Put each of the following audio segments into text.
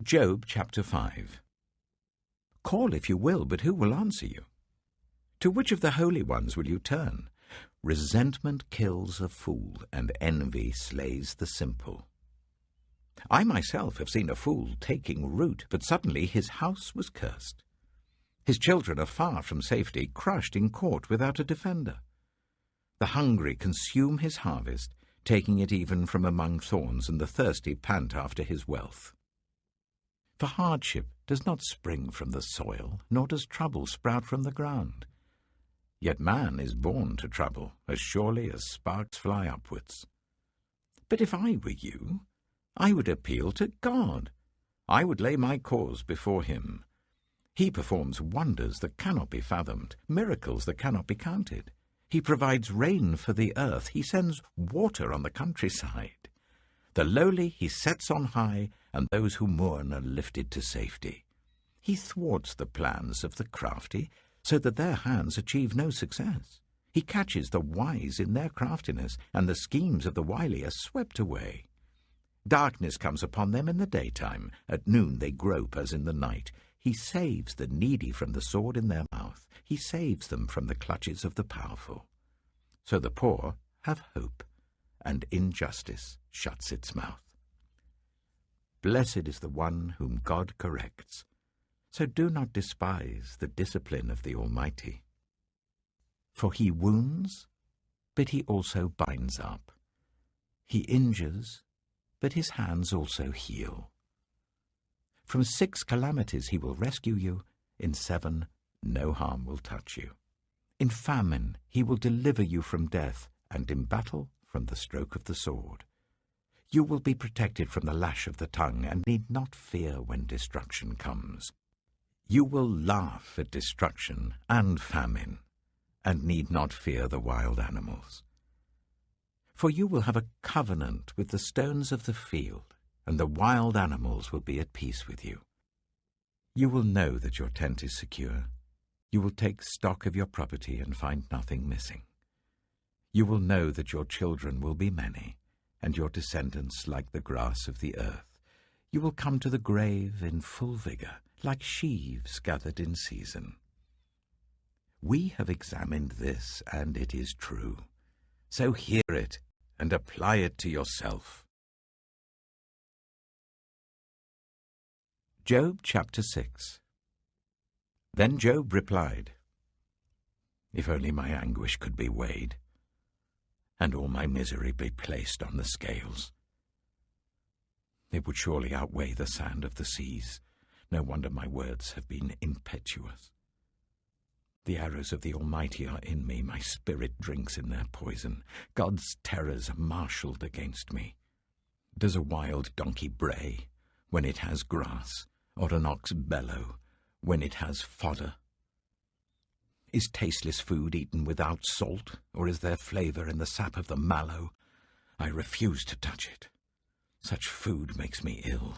Job chapter 5. Call if you will, but who will answer you? To which of the holy ones will you turn? Resentment kills a fool, and envy slays the simple. I myself have seen a fool taking root, but suddenly his house was cursed. His children are far from safety, crushed in court without a defender. The hungry consume his harvest, taking it even from among thorns, and the thirsty pant after his wealth. For hardship does not spring from the soil, nor does trouble sprout from the ground. Yet man is born to trouble, as surely as sparks fly upwards. But if I were you, I would appeal to God. I would lay my cause before him. He performs wonders that cannot be fathomed, miracles that cannot be counted. He provides rain for the earth. He sends water on the countryside. The lowly he sets on high, and those who mourn are lifted to safety. He thwarts the plans of the crafty, so that their hands achieve no success. He catches the wise in their craftiness, and the schemes of the wily are swept away. Darkness comes upon them in the daytime. At noon they grope as in the night. He saves the needy from the sword in their mouth. He saves them from the clutches of the powerful. So the poor have hope, and injustice shuts its mouth. Blessed is the one whom God corrects. So do not despise the discipline of the Almighty. For he wounds, but he also binds up. He injures, but his hands also heal. From 6 calamities he will rescue you, in 7 no harm will touch you. In famine he will deliver you from death, and in battle from the stroke of the sword. You will be protected from the lash of the tongue, and need not fear when destruction comes. You will laugh at destruction and famine, and need not fear the wild animals. For you will have a covenant with the stones of the field, and the wild animals will be at peace with you. You will know that your tent is secure. You will take stock of your property and find nothing missing. You will know that your children will be many, and your descendants like the grass of the earth. You will come to the grave in full vigor, like sheaves gathered in season. We have examined this, and it is true. So hear it, and apply it to yourself. Job chapter 6. Then Job replied, If only my anguish could be weighed, and all my misery be placed on the scales. It would surely outweigh the sand of the seas. No wonder my words have been impetuous. The arrows of the Almighty are in me, my spirit drinks in their poison. God's terrors are marshalled against me. Does a wild donkey bray when it has grass, or an ox bellow when it has fodder? Is tasteless food eaten without salt, or is there flavor in the sap of the mallow? I refuse to touch it. Such food makes me ill.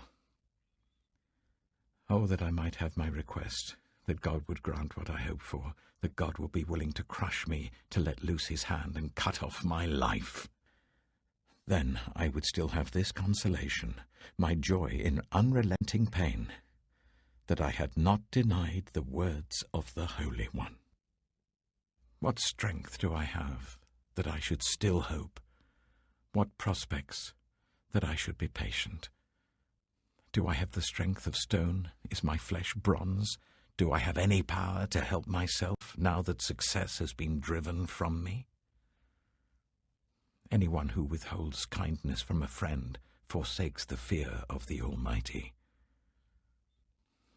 Oh, that I might have my request, that God would grant what I hope for, that God will be willing to crush me, to let loose his hand and cut off my life. Then I would still have this consolation, my joy in unrelenting pain, that I had not denied the words of the Holy One. What strength do I have, that I should still hope? What prospects, that I should be patient? Do I have the strength of stone? Is my flesh bronze? Do I have any power to help myself, now that success has been driven from me? Anyone who withholds kindness from a friend forsakes the fear of the Almighty.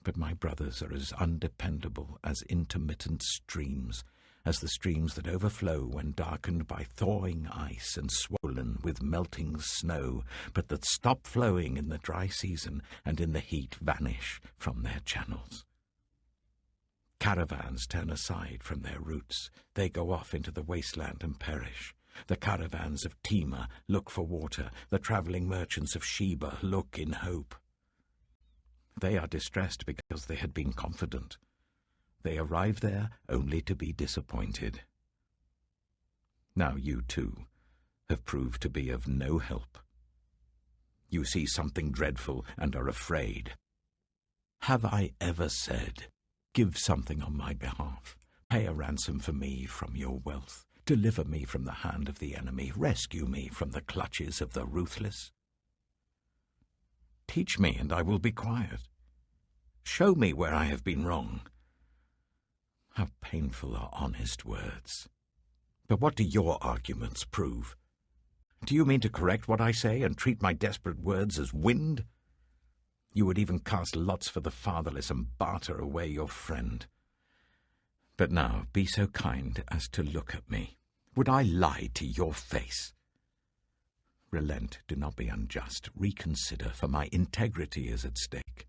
But my brothers are as undependable as intermittent streams, as the streams that overflow when darkened by thawing ice and swollen with melting snow, but that stop flowing in the dry season and in the heat vanish from their channels. Caravans turn aside from their routes. They go off into the wasteland and perish. The caravans of Tema look for water. The travelling merchants of Sheba look in hope. They are distressed because they had been confident. They arrive there only to be disappointed. Now you, too, have proved to be of no help. You see something dreadful and are afraid. Have I ever said, give something on my behalf, pay a ransom for me from your wealth, deliver me from the hand of the enemy, rescue me from the clutches of the ruthless? Teach me, and I will be quiet. Show me where I have been wrong. How painful are honest words. But what do your arguments prove? Do you mean to correct what I say and treat my desperate words as wind? You would even cast lots for the fatherless and barter away your friend. But now be so kind as to look at me. Would I lie to your face? Relent, do not be unjust. Reconsider, for my integrity is at stake.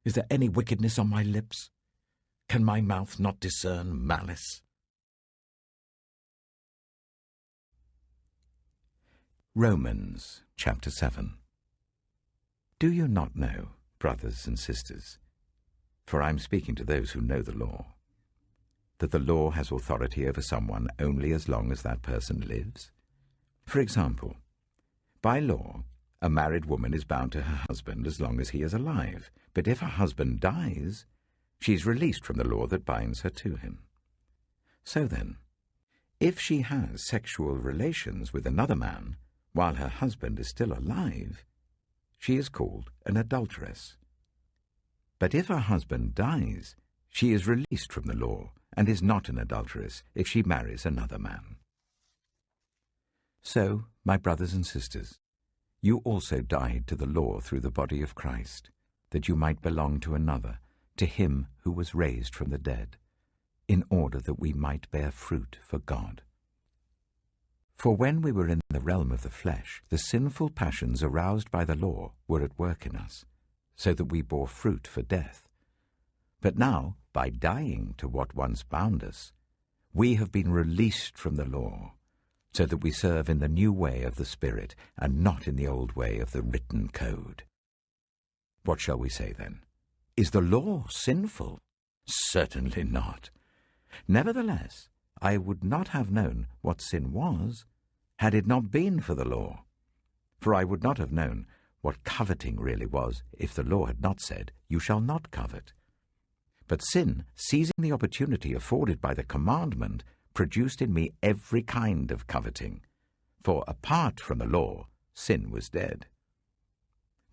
Is there any wickedness on my lips? Can my mouth not discern malice? Romans chapter 7. Do you not know, brothers and sisters, for I am speaking to those who know the law, that the law has authority over someone only as long as that person lives? For example, by law, a married woman is bound to her husband as long as he is alive, but if her husband dies, she is released from the law that binds her to him. So then, if she has sexual relations with another man while her husband is still alive, she is called an adulteress. But if her husband dies, she is released from the law and is not an adulteress if she marries another man. So, my brothers and sisters, you also died to the law through the body of Christ, that you might belong to another, to him who was raised from the dead, in order that we might bear fruit for God. For when we were in the realm of the flesh, the sinful passions aroused by the law were at work in us, so that we bore fruit for death. But now, by dying to what once bound us, we have been released from the law, so that we serve in the new way of the Spirit, and not in the old way of the written code. What shall we say then? Is the law sinful? Certainly not. Nevertheless, I would not have known what sin was, had it not been for the law. For I would not have known what coveting really was, if the law had not said, you shall not covet. But sin, seizing the opportunity afforded by the commandment, produced in me every kind of coveting. For apart from the law, sin was dead.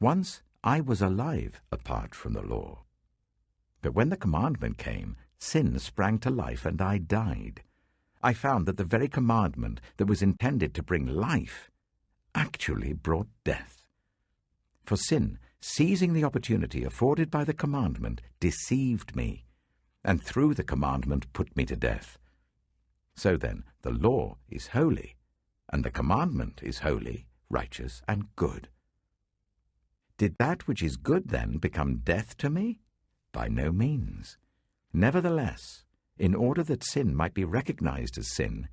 Once I was alive apart from the law. But when the commandment came, sin sprang to life and I died. I found that the very commandment that was intended to bring life actually brought death. For sin, seizing the opportunity afforded by the commandment, deceived me, and through the commandment put me to death. So then, the law is holy, and the commandment is holy, righteous, and good. Did that which is good then become death to me? By no means. Nevertheless, in order that sin might be recognized as sin,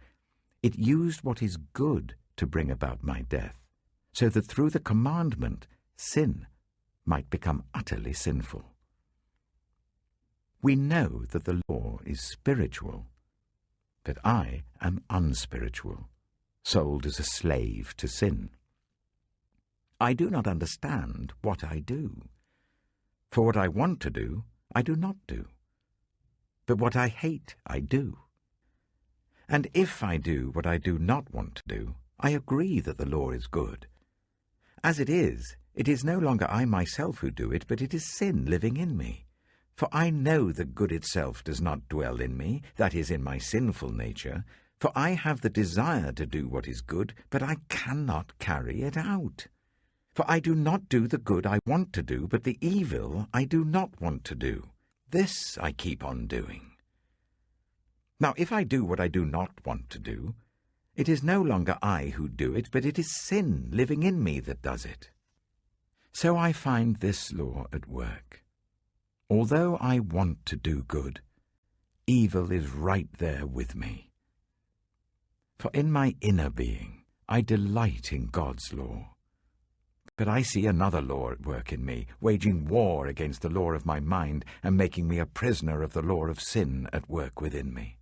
it used what is good to bring about my death, so that through the commandment, sin might become utterly sinful. We know that the law is spiritual, but I am unspiritual, sold as a slave to sin. I do not understand what I do. For what I want to do, I do not do. But what I hate, I do. And if I do what I do not want to do, I agree that the law is good. As it is no longer I myself who do it, but it is sin living in me. For I know that good itself does not dwell in me, that is, in my sinful nature. For I have the desire to do what is good, but I cannot carry it out. For I do not do the good I want to do, but the evil I do not want to do. This I keep on doing. Now if I do what I do not want to do, it is no longer I who do it, but it is sin living in me that does it. So I find this law at work. Although I want to do good, evil is right there with me. For in my inner being, I delight in God's law. But I see another law at work in me, waging war against the law of my mind and making me a prisoner of the law of sin at work within me.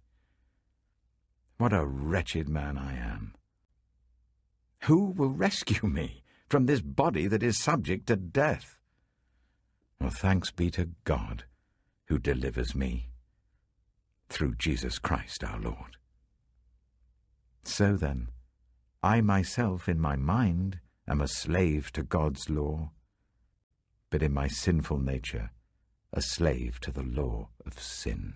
What a wretched man I am! Who will rescue me from this body that is subject to death? Well, thanks be to God, who delivers me, through Jesus Christ our Lord. So then, I myself in my mind am a slave to God's law, but in my sinful nature a slave to the law of sin.